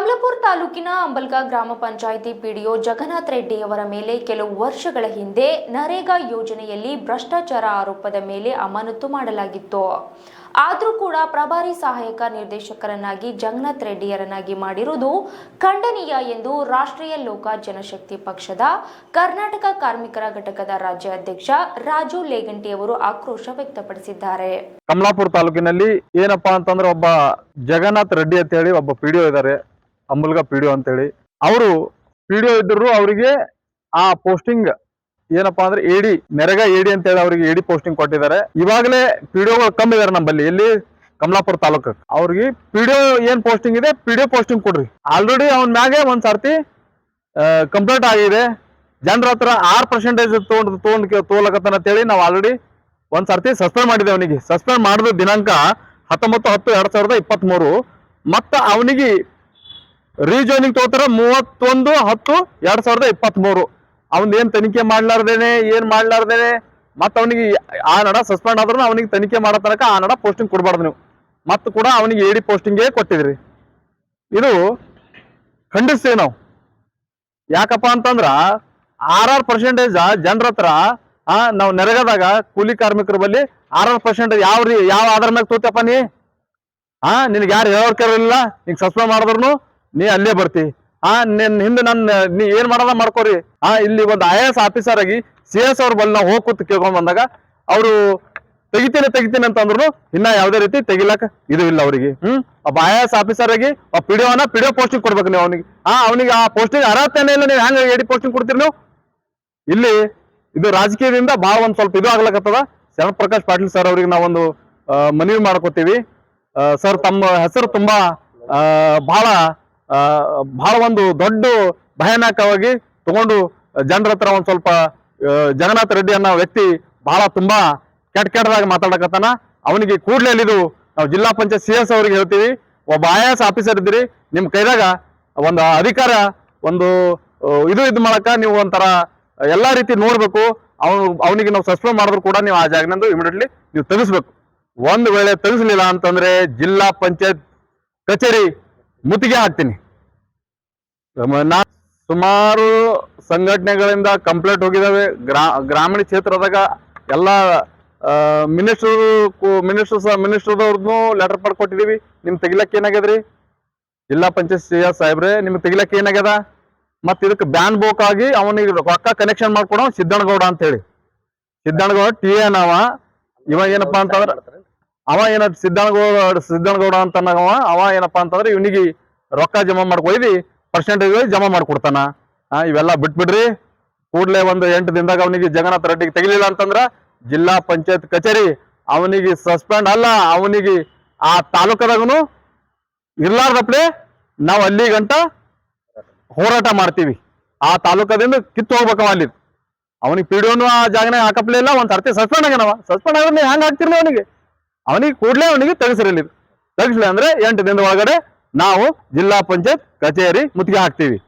ಕಮಲಾಪುರ ತಾಲೂಕಿನ ಅಂಬಲ್ಗ ಗ್ರಾಮ ಪಂಚಾಯಿತಿ ಪಿಡಿಒ ಜಗನ್ನಾಥ ರೆಡ್ಡಿಯವರ ಮೇಲೆ ಕೆಲವು ವರ್ಷಗಳ ಹಿಂದೆ ನರೇಗಾ ಯೋಜನೆಯಲ್ಲಿ ಭ್ರಷ್ಟಾಚಾರ ಆರೋಪದ ಮೇಲೆ ಅಮಾನತು ಮಾಡಲಾಗಿತ್ತು. ಆದರೂ ಕೂಡ ಪ್ರಭಾರಿ ಸಹಾಯಕ ನಿರ್ದೇಶಕರನ್ನಾಗಿ ಜಗನ್ನಾಥ ರೆಡ್ಡಿಯರನ್ನಾಗಿ ಮಾಡಿರುವುದು ಖಂಡನೀಯ ಎಂದು ರಾಷ್ಟ್ರೀಯ ಲೋಕ ಜನಶಕ್ತಿ ಪಕ್ಷದ ಕರ್ನಾಟಕ ಕಾರ್ಮಿಕರ ಘಟಕದ ರಾಜ್ಯ ಅಧ್ಯಕ್ಷ ರಾಜು ಲೇಗಂಟಿಯವರು ಆಕ್ರೋಶ ವ್ಯಕ್ತಪಡಿಸಿದ್ದಾರೆ. ಕಮಲಾಪುರ ತಾಲೂಕಿನಲ್ಲಿ ಏನಪ್ಪಾ ಅಂತಂದ್ರೆ ಒಬ್ಬ ಜಗನ್ನಾಥ ರೆಡ್ಡಿ ಅಂತ ಹೇಳಿ ಒಬ್ಬ ಪಿಡಿಒ ಇದ್ದಾರೆ, ಅಂಬಲ್ಗ ಪಿಡಿಒ ಅಂತ ಹೇಳಿ. ಅವರು ಪಿಡಿಒ ಇದ್ರು, ಅವರಿಗೆ ಆ ಪೋಸ್ಟಿಂಗ್ ಏನಪ್ಪಾ ಅಂದ್ರೆ ಎಡಿ ನೆರೆಗಾ ಎಡಿ ಅಂತ ಹೇಳಿ ಅವರಿಗೆ ಎಡಿ ಪೋಸ್ಟಿಂಗ್ ಕೊಟ್ಟಿದ್ದಾರೆ. ಇವಾಗಲೇ ಪಿಡಿಒ ಕಮ್ಮಿ ಇದಾರೆ ನಮ್ಮಲ್ಲಿ, ಇಲ್ಲಿ ಕಮಲಾಪುರ ತಾಲೂಕು. ಅವ್ರಿಗೆ ಪಿಡಿಒ ಏನ್ ಪೋಸ್ಟಿಂಗ್ ಇದೆ ಪಿಡಿಒ ಪೋಸ್ಟಿಂಗ್ ಕೊಡ್ರಿ. ಆಲ್ರೆಡಿ ಅವನ ಮ್ಯಾಗೆ ಒಂದ್ ಸರ್ತಿ ಕಂಪ್ಲೇಂಟ್ ಆಗಿದೆ. ಜನರ ಹತ್ರ 6% ತೋಲಕತ್ತನ ಅಂತ ಹೇಳಿ ನಾವು ಆಲ್ರೆಡಿ ಒಂದ್ ಸರ್ತಿ ಸಸ್ಪೆಂಡ್ ಮಾಡಿದೆ. ಅವನಿಗೆ ಸಸ್ಪೆಂಡ್ ಮಾಡಿದ ದಿನಾಂಕ 19/10/2023. ಮತ್ತ ಅವನಿಗೆ ರೀಜಾಯ್ನಿಂಗ್ ತಗೋತಾರ 31/10/2023. ಅವನ್ ಏನ್ ತನಿಖೆ ಮಾಡ್ಲಾರ್ದೇನೆ ಮತ್ತ ಅವನಿಗೆ ಆ ನಡ ಸಸ್ಪೆಂಡ್ ಆದ್ರೂ ಅವನಿಗೆ ತನಿಖೆ ಮಾಡೋ ತನಕ ಆ ನಡ ಪೋಸ್ಟಿಂಗ್ ಕೊಡ್ಬಾರ್ದು ನೀವು. ಮತ್ತ ಕೂಡ ಅವನಿಗೆ ಎಡಿ ಪೋಸ್ಟಿಂಗೇ ಕೊಟ್ಟಿದ್ರಿ. ಇದು ಖಂಡಿಸ್ತೀವಿ ನಾವು. ಯಾಕಪ್ಪ ಅಂತಂದ್ರ 6% ಜನರ ಹತ್ರ ನಾವು ನೆರೆಗದಾಗ ಕೂಲಿ ಕಾರ್ಮಿಕರ ಬಲ್ಲಿ 6% ಯಾವ ಆಧಾರ ಮ್ಯಾಗ ತೋತಪ್ಪ ನೀ? ನಿನ್ಗೆ ಯಾರು ಹೇಳೋರ್ಕಿರಲಿಲ್ಲ, ನಿಂಗೆ ಸಸ್ಪೆಂಡ್ ಮಾಡಿದ್ರು ನೀ ಅಲ್ಲೇ ಬರ್ತಿ. ನಿನ್ ಹಿಂದೆ ನೀ ಏನ್ ಮಾಡೋದ ಮಾಡ್ಕೋರಿ. ಇಲ್ಲಿ ಒಂದು IAS ಆಫೀಸರ್ ಆಗಿ CS ಅವ್ರ ಬಲ್ಲಿ ನಾವು ಹೋಗಿ ಕೂತ್ ಕೇಳ್ಕೊಂಡ್ ಬಂದಾಗ ಅವರು ತೆಗಿತೀನಿ ಅಂತಂದ್ರು ಇನ್ನ ಯಾವ್ದೇ ರೀತಿ ತೆಗಿಲಕ್ ಇದು ಇಲ್ಲ ಅವ್ರಿಗೆ. ಒಬ್ಬ IAS ಆಫೀಸರ್ ಆಗಿ ಪಿಡಿಒ ಪೋಸ್ಟಿಂಗ್ ಕೊಡ್ಬೇಕು ನೀವು ಅವನಿಗೆ. ಅವನಿಗೆ ಆ ಪೋಸ್ಟಿಂಗ್ ಅರ್ಹತೆನೇ ಇಲ್ಲ. ನೀವು ಹೆಂಗ ಎಡಿ ಪೋಸ್ಟಿಂಗ್ ಕೊಡ್ತೀರಿ ನೀವು? ಇಲ್ಲಿ ಇದು ರಾಜಕೀಯದಿಂದ ಬಹಳ ಒಂದ್ ಸ್ವಲ್ಪ ಇದು ಆಗ್ಲಕತ್ತದ. ಶರಣ್ ಪ್ರಕಾಶ್ ಪಾಟೀಲ್ ಸರ್ ಅವ್ರಿಗೆ ನಾವೊಂದು ಮನವಿ ಮಾಡ್ಕೋತೀವಿ. ಸರ್, ತಮ್ಮ ಹೆಸರು ತುಂಬಾ ಬಹಳ ಒಂದು ದೊಡ್ಡ ಭಯಾನಕವಾಗಿ ತಗೊಂಡು ಜನರ ಹತ್ರ ಒಂದ್ ಸ್ವಲ್ಪ ಜಗನ್ನಾಥ ರೆಡ್ಡಿ ಅನ್ನೋ ವ್ಯಕ್ತಿ ಬಹಳ ತುಂಬಾ ಕೆಟ್ಟದಾಗಿ ಮಾತಾಡಕತ್ತಾನ. ಅವನಿಗೆ ಕೂಡ್ಲೇ ಅಲ್ಲಿದು ನಾವು ಜಿಲ್ಲಾ ಪಂಚಾಯತ್ CS ಅವ್ರಿಗೆ ಹೇಳ್ತೀವಿ, ಒಬ್ಬ IAS ಆಫೀಸರ್ ಇದ್ದೀರಿ, ನಿಮ್ ಕೈದಾಗ ಒಂದು ಅಧಿಕಾರ ಒಂದು ಇದು ಮಾಡಕ ನೀವು ಒಂಥರ ಎಲ್ಲಾ ರೀತಿ ನೋಡ್ಬೇಕು. ಅವನಿಗೆ ನಾವು ಸಸ್ಪೆಂಡ್ ಮಾಡಿದ್ರು ಕೂಡ ನೀವು ಆ ಜಾಗದಿಂದ ಇಮಿಡಿಯೇಟ್ಲಿ ನೀವು ತೆಗಿಸ್ಬೇಕು. ಒಂದ್ ವೇಳೆ ತೆಗಿಸ್ಲಿಲ್ಲ ಅಂತಂದ್ರೆ ಜಿಲ್ಲಾ ಪಂಚಾಯತ್ ಕಚೇರಿ ಮುತ್ತಿಗೆ ಹಾಕ್ತೀನಿ. ಸುಮಾರು ಸಂಘಟನೆಗಳಿಂದ ಕಂಪ್ಲೇಂಟ್ ಹೋಗಿದಾವೆ. ಗ್ರಾಮೀಣ ಕ್ಷೇತ್ರದಾಗ ಎಲ್ಲ ಮಿನಿಸ್ಟರ್ದವ್ರದ್ದು ಲೆಟರ್ ಪಡ್ ಕೊಟ್ಟಿದೀವಿ. ನಿಮ್ ತೆಗಿಲಕ್ಕೆ ಏನಾಗ್ಯದ್ರಿ? ಜಿಲ್ಲಾ ಪಂಚಾಯತ್ CS ಸಾಹೇಬ್ರೆ, ನಿಮ್ಗೆ ತೆಗಿಲಕ್ಕೆ ಏನಾಗ್ಯದ? ಮತ್ ಇದಕ್ಕೆ ಬ್ಯಾನ್ ಬೋಕ್ ಆಗಿ ಅವನಿಗೆ ರೊಕ್ಕ ಕನೆಕ್ಷನ್ ಮಾಡ್ಕೊಡೋ ಸಿದ್ದನಗೌಡ ಅಂತ ಹೇಳಿ. ಸಿದ್ದನಗೌಡ TN ಇವ ಏನಪ್ಪಾ ಅಂತಂದ್ರ ಸಿದ್ದನಗೌಡ ಅಂತ ಅವ ಏನಪ್ಪಾ ಅಂತಂದ್ರೆ ಇವನಿಗೆ ರೊಕ್ಕ ಜಮಾ ಮಾಡ್ಕೊಯ್ದು ಪರ್ಸೆಂಟೇಜ್ ಜಮಾ ಮಾಡ್ಕೊಡ್ತಾನ. ಇವೆಲ್ಲ ಬಿಟ್ಬಿಡ್ರಿ. ಕೂಡ್ಲೆ ಒಂದು 8 ದಿನದಾಗ ಅವನಿಗೆ ಜಗನ್ನಾಥ ರೆಡ್ಡಿಗೆ ತೆಗಿಲಿಲ್ಲ ಅಂತಂದ್ರ ಜಿಲ್ಲಾ ಪಂಚಾಯತ್ ಕಚೇರಿ ಅವನಿಗೆ ಸಸ್ಪೆಂಡ್ ಅಲ್ಲ, ಅವನಿಗೆ ಆ ತಾಲೂಕದಾಗನು ಇರ್ಲಾರ್ದಪ್ಲೆ ನಾವು ಅಲ್ಲಿ ಗಂಟ ಹೋರಾಟ ಮಾಡ್ತೀವಿ. ಆ ತಾಲೂಕದಿಂದ ಕಿತ್ತು ಹೋಗ್ಬೇಕವ ಅಲ್ಲಿ. ಅವನಿಗೆ ಪಿಡಿಒನು ಆ ಜಾಗನೇ ಹಾಕಪ್ಲೇ ಇಲ್ಲ. ಒಂದ್ ಸರ್ತಿ ಸಸ್ಪೆಂಡ್ ಆಗ್ಯಾನವ. ಸಸ್ಪೆಂಡ್ ಆದ್ರೆ ನೀವು ಹೆಂಗ್ ಹಾಕ್ತಿರ್ಲಿ ಅವನಿಗೆ ಕೂಡ್ಲೆ ಅವನಿಗೆ ತೆಗಿಸಿರಲಿ. ತೆಗಿಸ್ಲಿ ಅಂದ್ರೆ 8 ದಿನದ ಒಳಗಡೆ ನಾವು ಜಿಲ್ಲಾ ಪಂಚಾಯತ್ ಕಚೇರಿ ಮುತ್ತಿಗೆ ಹಾಕ್ತೀವಿ.